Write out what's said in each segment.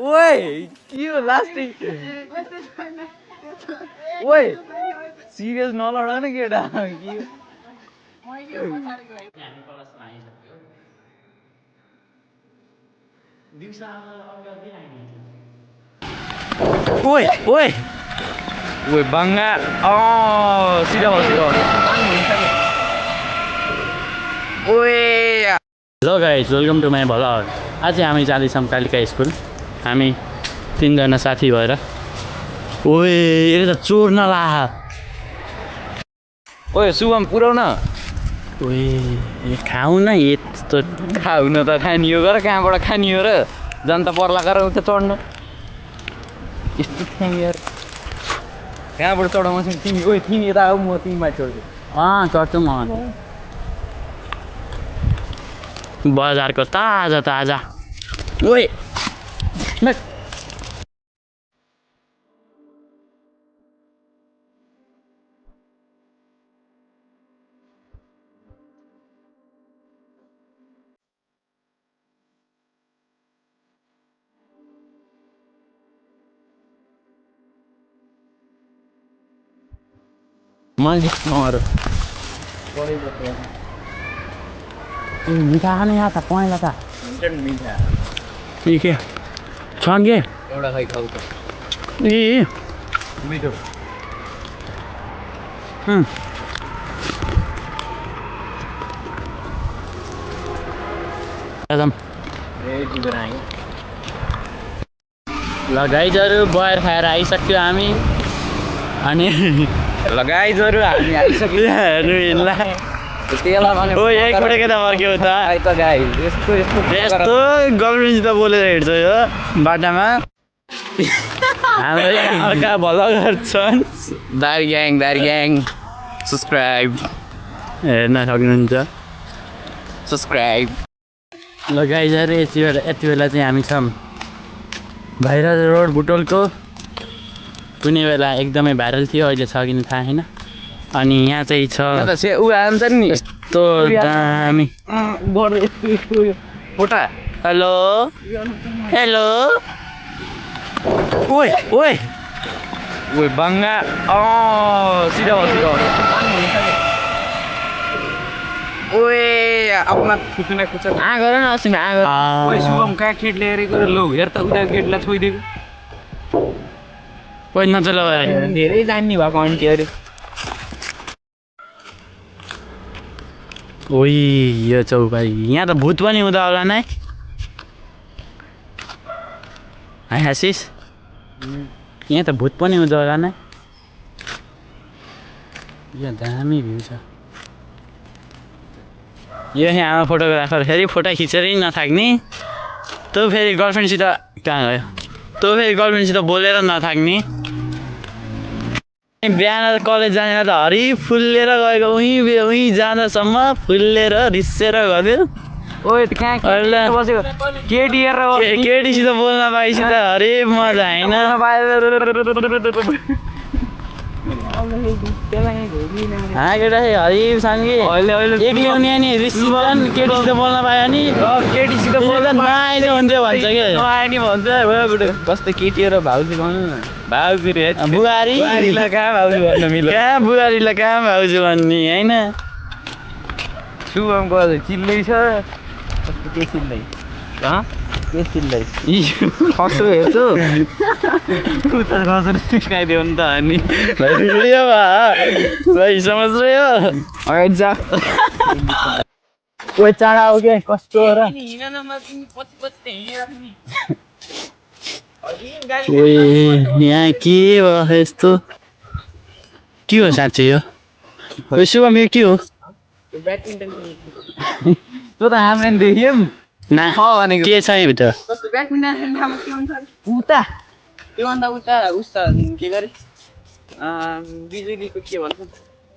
ओए के हो लास्टिङ ओए सिरियस नलड न केटा ओए ओए ओए बङ्गा सिधा भयो ओए hello guys welcome to my vlog आज हामी जाँदैछौँ कालिका स्कुल हामी 3 जना साथी भएर ओए यो त चोर नला ओए शुभम पुऱ्याउन ओए खाऊ न यस्तो खाऊ न त खानियो गर कहाँबाट खानियो र जनता पर्ला गर उता चढ्नु यस्तो थिएँ यार कहाँबाट चढाउँछ तिमी ओए तिमी यता आऊ म तिमीमा चढ्छु चढ्छु म बजारको ताजा ताजा ओए मिठा खाने यहाँ त पहेँला त मिठा के छ के एउटा खै खाऊ त ए मिठो लगाइजहरू बयर खाएर आइसक्यो हामी अनि लगाइजहरू हामी आइसक्यो हेर्नु यिनलाई एकपल्ट केटा फर्क्यो त यस्तो गर्लफ्रेन्डसित बोलेर हिँड्छ यो बाटामा हाम्रो अर्का भ्लगर छन् दारी ग्याङ सब्सक्राइब हेर्न सक्नुहुन्छ सब्सक्राइब लगाइजहरू यति बेला चाहिँ हामी छौँ भाइरल रोड बुटोलको कुनै बेला एकदमै भाइरल थियो अहिले छ किन थाहा छैन अनि यहाँ चाहिँ छ यस्तो दामी फोटा हेलो हेलो ओए ओए ओए बङ्गा सिधा भयो ओए अपना खुच्ने खुच्छ गर न अस्ति ओए शुभम कहाँ केट ल्याएर गएर लौ हेर त उता केटलाई छोइदिएको पहिला नचला धेरै जान्ने भएको आन्टीहरू ओइ यो चौपाई यहाँ त भूत पनि हुँदा होला नै है आशिष यहाँ त भूत पनि हुँदा होला नै यहाँ दामी भ्यू छ यो यहाँ फोटोग्राफर फेरि फोटो खिचेर नथाक्ने तँ फेरि गर्लफ्रेन्डसित कहाँ गयो तँ फेरि गर्लफ्रेन्डसित बोलेर नथाक्ने बिहान कलेज जाने त हरि फुल्लेर गएको उहीँ जाँदासम्म फुल्लेर रिसेर गयो ओए केटीसित बोल्न पाइस त हरे मजा होइन केटा हरिसँगै एक्लिउने नि रिसिभर केटीसित बोल्न पायो नि केटीसित बोल्दा नआइने हुन्थ्यो भन्छ कि नआइने भन्छ कस्तो केटी र भाउजू भन्नु न भाउजू रे बुहारीलाई कहाँ भाउजू भन्नु मिल्छ कहाँ बुहारीलाई कहाँ भाउजू भन्ने होइन शुभमको चिल्लै छ कस्तो के चिल्लै के चिल्लै खसो हेर्छु उता खसेर सिकाइदियो नि त अनि भाइ समझ रहे हो अगाडि जा ओए चाँडा हो के कस्तो र यहाँ के हो यस्तो के हो साँच्चै यो शुभम यो के हो तँ त हाम्रो देख्यौ ना के छ यहाँभित्र उता त्योभन्दा उता उस के गरे बिजुलीको के भन्छ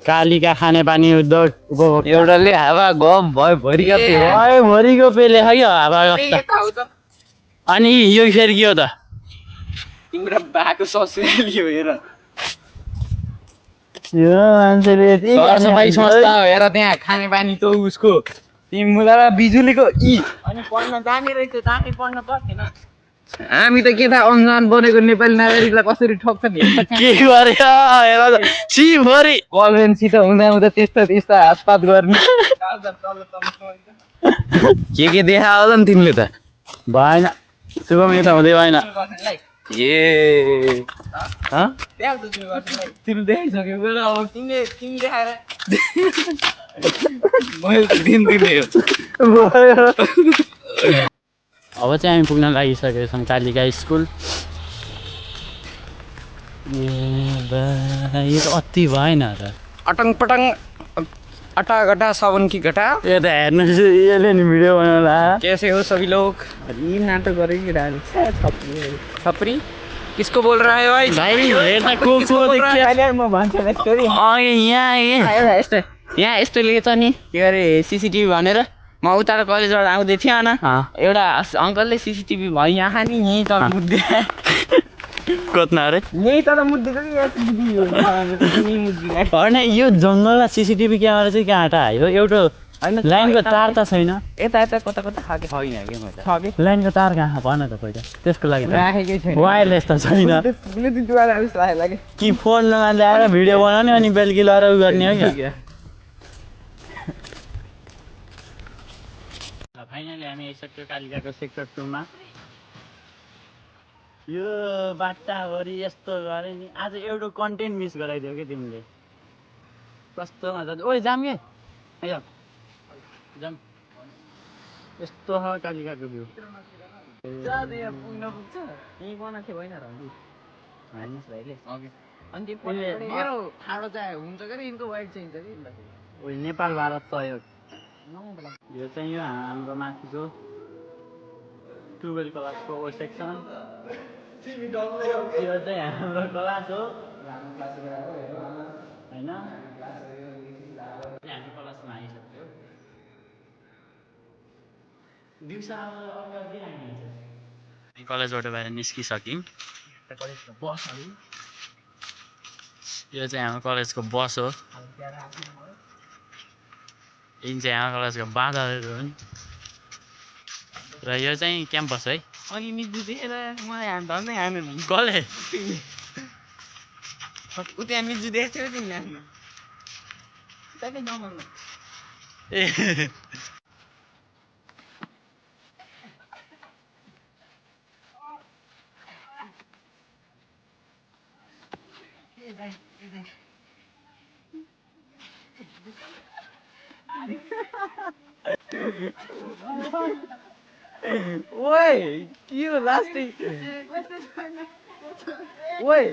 कालिका खानेपानी उद्योग एउटाले हावा गम भयो भरिको पेले खायो हावा अनि यो फेरि के हो त तिम्रो बाको ससुराली हो हेर यो मान्छेले सफाइ संस्था हेर त्यहाँ खानेपानी त उसको तिमी मुला बिजुलीको इ अनि पढ्न जाने रहेछ जाने पढ्न पर्थेन हामी त के थाहा अन्जान बनेको नेपाली नागरिकलाई कसरी ठग्छ नि के गरे हेर छि भरि गर्लफ्रेन्डसित हुँदा हुँदा त्यस्ता हातपात गर्ने के देखा होला नि तिमीले त भएन शुभम यता हुँदै भएन ए तिमीले देखाइसक्यो अब तिमीले देखाएर मैले त दिन्दिनँ यो अब चाहिँ हामी पुग्न लागिसकेका छौँ कालिका स्कुल यो त अति भएन र अटङ पटङ अटा गटा सावन की घटा यो त हेर्नुहोस् यसले नि भिडियो बनाउला कैसे हो सभी लोग यी नाटक गरेकी छपरी किसको बोल रहा है भाई हेर्दा को म भन्छु स्टोरी यहाँ यस्तो लेखेछ नि के अरे सिसिटिभी भनेर म उता कलेजबाट आउँदै थिएँ होइन एउटा अङ्कलले सिसिटिभी भयो यहाँ नि यहीँ तर मुद्दे कतना अरे यहीँ तर मुद्देको होइन यो जङ्गलमा सिसिटिभी क्यामेरा चाहिँ कहाँ हटायो एउटा होइन लाइनको तार त छैन यता यता कता कता खाएको छैन कि मैले लाइनको तार कहाँ भन त पहिला त्यसको लागि राखेकै छैन वायरलेस त छैन ब्लुटुथद्वारा उस लाग्यो कि फोनमा ल्याएर भिडियो बनाउने अनि बेलुकी लगाएर उयो गर्ने हो क्या फाइनली हामी आइसक्यो कालिकाको सेक्टर 2 मा यो बाटाभरि यस्तो गरे नि आज एउटा कन्टेन्ट मिस गराइदियो कि तिमीले कस्तो मजा ओइ जाम के आइज जाम यस्तो छ कालिकाको भ्यू पुग्न पुग्छ यहीँ बनाएको होइन र हानिस् भाइले अनि त्यो ठाडो चाहिँ हुन्छ कि यिनको वाइट चाहिन्छ कि नेपाल भारत सहयोग यो चाहिँ यो हाम्रो माथिको 12 क्लासको ओ सेक्सन यो चाहिँ हाम्रो क्लास हो होइन हामी क्लासमा आइसक्यो दिउँसो कलेजबाट बाहिर निस्किसक्यौँ बसहरू यो चाहिँ हाम्रो कलेजको बस हो यिन चाहिँ हाम्रो कलेजको बाँदरहरू हुन् र यो चाहिँ क्याम्पस है अनि मिजु दिएर मलाई हान धन्दै हाने कसले उ त्यहाँ मिजु देखेको थियो तिमीले आफ्नो त्यही जङ्गलमा ए ओए के हो लास्टै ओए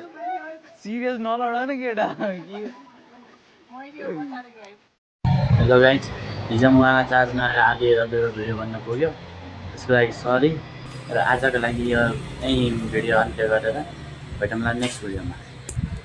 सिरियस नलड न केटा हेलो गाइज हिजो मलाई चार्ज नआएर आधी अधुरो भिडियो बन्न पुग्यो त्यसको लागि सरी र आजको लागि यो यही भिडियो अन्त्य गरेर भेटौँला नेक्स्ट भिडियोमा